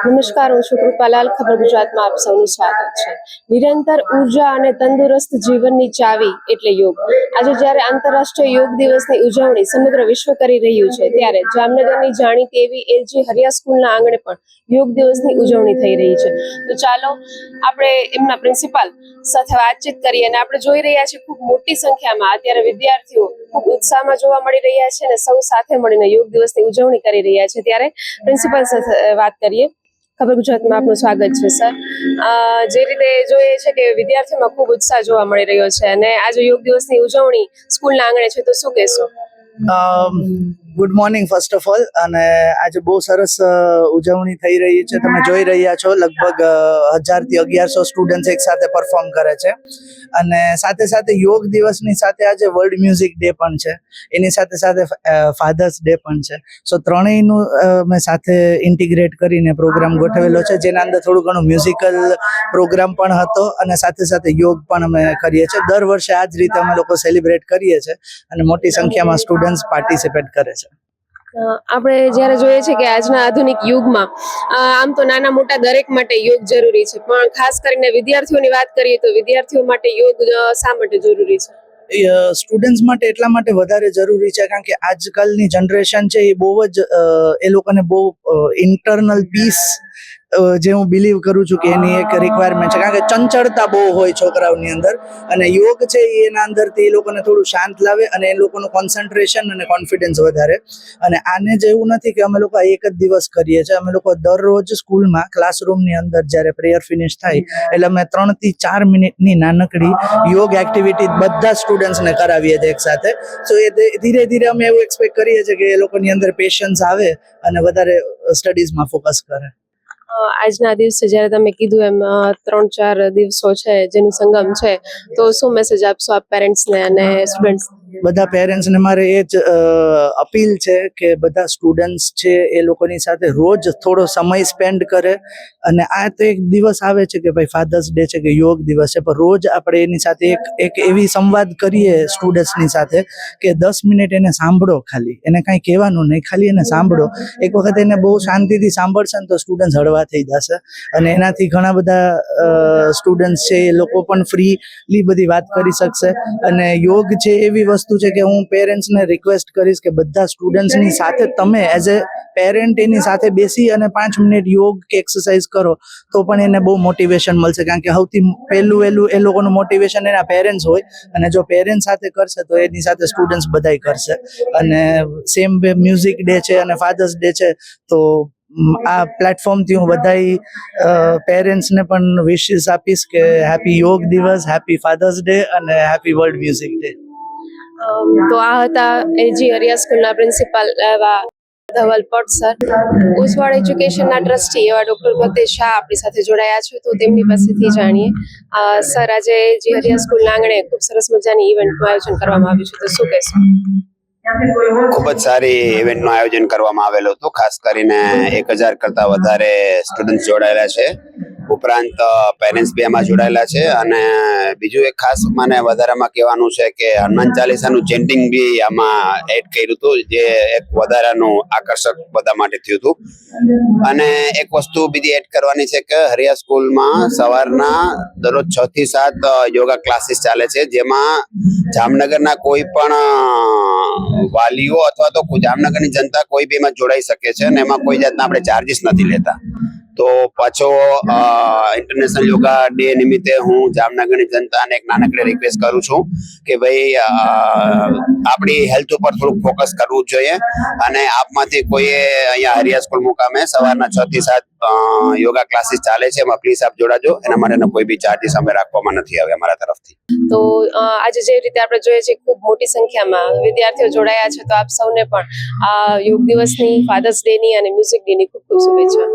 નમસ્કાર, હું છું કૃપાલાલ. ખબર ગુજરાતમાં આપ સૌનું સ્વાગત છે. નિરંતર ઉર્જા અને તંદુરસ્ત જીવનની ચાવી એટલે યોગ. આજે જ્યારે આંતરરાષ્ટ્રીય યોગ દિવસની ઉજવણી સમગ્ર વિશ્વ કરી રહ્યું છે, ત્યારે જામનગરની જાણીતી એવી એલજી હરિયા સ્કૂલના આંગણે પણ યોગ દિવસની ઉજવણી થઈ રહી છે. તો ચાલો આપણે એમના પ્રિન્સિપાલ સાથે વાતચીત કરીએ. અને આપણે જોઈ રહ્યા છીએ ખૂબ મોટી સંખ્યામાં અત્યારે વિદ્યાર્થીઓ ખૂબ ઉત્સાહમાં જોવા મળી રહ્યા છે અને સૌ સાથે મળીને યોગ દિવસની ઉજવણી કરી રહ્યા છે. ત્યારે પ્રિન્સિપાલ સાથે વાત કરીએ. ખબર ગુજરાતમાં આપનું સ્વાગત છે સર. જે રીતે જોઈએ છે કે વિદ્યાર્થીઓમાં ખૂબ ઉત્સાહ જોવા મળી રહ્યો છે અને આજે યોગ દિવસની ઉજવણી સ્કૂલના આંગણે છે, તો શું કહેશો? Good morning first of all. અને આજે બહુ સરસ ઉજવણી થઈ રહી છે. તમે જોઈ રહ્યા છો લગભગ 1000 થી 1100 સ્ટુડન્ટ્સ એક સાથે પરફોર્મ કરે છે. અને સાથે સાથે યોગ દિવસની સાથે આજે વર્લ્ડ મ્યુઝિક ડે પણ છે, એની સાથે સાથે ફાધર્સ ડે પણ છે. સો ત્રણેયનું મેં સાથે ઇન્ટિગ્રેટ કરીને પ્રોગ્રામ ગોઠવેલો છે, જેના અંદર થોડું ઘણું મ્યુઝિકલ પ્રોગ્રામ પણ હતો અને સાથે સાથે યોગ પણ અમે કરીએ છીએ. દર વર્ષે આ જ રીતે અમે લોકો સેલિબ્રેટ કરીએ છીએ અને મોટી સંખ્યામાં સ્ટુડન્ટ્સ પાર્ટિસિપેટ કરે છે. આપણે જ્યારે જોઈએ છે કે આજના આધુનિક યુગમાં આમ તો નાના મોટા દરેક માટે યોગ જરૂરી છે, પણ ખાસ કરીને વિદ્યાર્થીઓની વાત કરીએ તો વિદ્યાર્થીઓ માટે યોગ શા માટે જરૂરી છે? સ્ટુડન્ટ્સ માટે એટલા માટે વધારે જરૂરી છે કારણ કે આજકાલની જનરેશન છે એ બહુ જ એ લોકોને બહુ ઇન્ટરનલ પીસ જે હું બિલીવ કરું છું કે એની એક રિક્વાયરમેન્ટ છે, કારણ કે ચંચળતા બહુ હોય છોકરાઓની અંદર, અને યોગ છે એના અંદરથી એ લોકોને થોડું શાંત લાવે અને એ લોકોનું કોન્સન્ટ્રેશન અને કોન્ફિડન્સ વધારે. અને આને જ એવું નથી કે અમે લોકો એક જ દિવસ કરીએ છીએ, અમે લોકો દરરોજ સ્કૂલમાં ક્લાસરૂમની અંદર જ્યારે પ્રેયર ફિનિશ થાય એટલે અમે 3 થી 4 મિનિટની નાનકડી યોગ એક્ટિવિટી બધા સ્ટુડન્ટ્સને કરાવીએ છીએ એક સાથે. સો એ ધીરે ધીરે અમે એવું એક્સપેક્ટ કરીએ છીએ કે એ લોકોની અંદર પેશન્સ આવે અને વધારે સ્ટડીઝમાં ફોકસ કરે. આજના દિવસે જ્યારે તમે કીધું એમ 3-4 દિવસો છે જેનું સંગમ છે, તો શું મેસેજ આપશો આપ પેરેન્ટ્સને અને સ્ટુડન્ટ્સ? બધા પેરેન્ટ્સને મારે એ જ અપીલ છે કે બધા સ્ટુડન્ટ્સ છે એ લોકોની સાથે રોજ થોડો સમય સ્પેન્ડ કરે. અને આ તો એક દિવસ આવે છે કે ભાઈ ફાધર્સ ડે છે કે યોગ દિવસ છે, પણ રોજ આપણે એની સાથે એક એવી સંવાદ કરીએ સ્ટુડન્ટ્સની સાથે કે 10 મિનિટ એને સાંભળો, ખાલી એને કાંઈ કહેવાનું નહીં, ખાલી એને સાંભળો. એક વખત એને બહુ શાંતિથી સાંભળશે ને તો સ્ટુડન્ટ્સ હળવા થઈ જશે અને એનાથી ઘણા બધા સ્ટુડન્ટ્સ છે એ લોકો પણ ફ્રીલી બધી વાત કરી શકશે. અને યોગ છે એવી વસ્તુ છે કે હું પેરેન્ટ્સને રિક્વેસ્ટ કરીશ કે બધા સ્ટુડન્ટ્સની સાથે તમે એઝ એ પેરેન્ટ એની સાથે બેસી અને 5 મિનિટ યોગ કે એક્સરસાઇઝ કરો તો પણ એને બહુ મોટિવેશન મળશે, કારણ કે સૌથી પહેલું એ લોકોનું મોટિવેશન એના પેરેન્ટ્સ હોય, અને જો પેરેન્ટ્સ સાથે કરશે તો એની સાથે સ્ટુડન્ટ્સ બધાય કરશે. અને સેમ વે મ્યુઝિક ડે છે અને ફાધર્સ ડે છે, તો આ પ્લેટફોર્મથી હું બધાય પેરેન્ટ્સને પણ વિશિસ આપીશ કે હેપી યોગ દિવસ, હેપી ફાધર્સ ડે અને હેપી વર્લ્ડ મ્યુઝિક ડે. તો આ હતા એલજી હરિયા સ્કૂલના પ્રિન્સિપાલ એવા ધવલ પટ સર. ઉસ્વાડ એજ્યુકેશનના ટ્રસ્ટી એવા ડોક્ટર ભક્તેશ શાહ આપણી સાથે જોડાયા છે, તો તેમની પાસેથી જાણીએ. સર, આજે એલજી હરિયા સ્કૂલના આંગણે ખૂબ સરસ મજાની ઇવેન્ટનું આયોજન કરવામાં આવ્યું છે, તો શું કહેશો? ખૂબ જ સારી ઇવેન્ટનું આયોજન કરવામાં આવેલું હતું. ખાસ કરીને 1000 કરતા વધારે સ્ટુડન્ટ જોડાયેલા છે, ઉપરાંત પેરેન્ટ્સ બી એમાં જોડાયેલા છે. અને બીજું એક ખાસ મને વધારામાં કહેવાનું છે કે હનુમાન ચાલીસાનું ચેન્ટિંગ બી આમાં એડ કર્યું હતું, જે એક વધારાનું આકર્ષક બધા માટે થયું હતું. અને એક વસ્તુ બીજી એડ કરવાની છે કે હરિયા સ્કૂલમાં સવારના દરરોજ 6 થી 7 યોગા ક્લાસીસ ચાલે છે, જેમાં જામનગરના કોઈ પણ વાલીઓ અથવા તો જામનગરની જનતા કોઈ બી એમાં જોડાઈ શકે છે અને એમાં કોઈ જાતના આપણે ચાર્જીસ નથી લેતા. તો પાછો ઇન્ટરનેશનલ યોગા ડે નિમિત્તે હું જામનગરની જનતાને એક નાનકડી રિક્વેસ્ટ કરું છું કે ભાઈ આપણી હેલ્થ ઉપર થોડુંક ફોકસ કરવું જોઈએ. અને આપમાંથી કોઈએ અહીંયા હરિયા સ્કૂલ મુકામે સવારના 6 થી 7 યોગા ક્લાસીસ ચાલે છે, એમાં પ્લીઝ આપ જોડાજો. એના માટેનો કોઈ બી ચાર્જીસ અમે રાખવામાં નથી આવે અમારા તરફથી. તો આજે જે રીતે આપણે જોઈએ છીએ ખૂબ મોટી સંખ્યામાં વિદ્યાર્થીઓ જોડાયા છે, તો આપ સૌને પણ યોગ દિવસની, ફાધર્સ ડેની અને મ્યુઝિક ડેની ખૂબ ખૂબ શુભેચ્છા.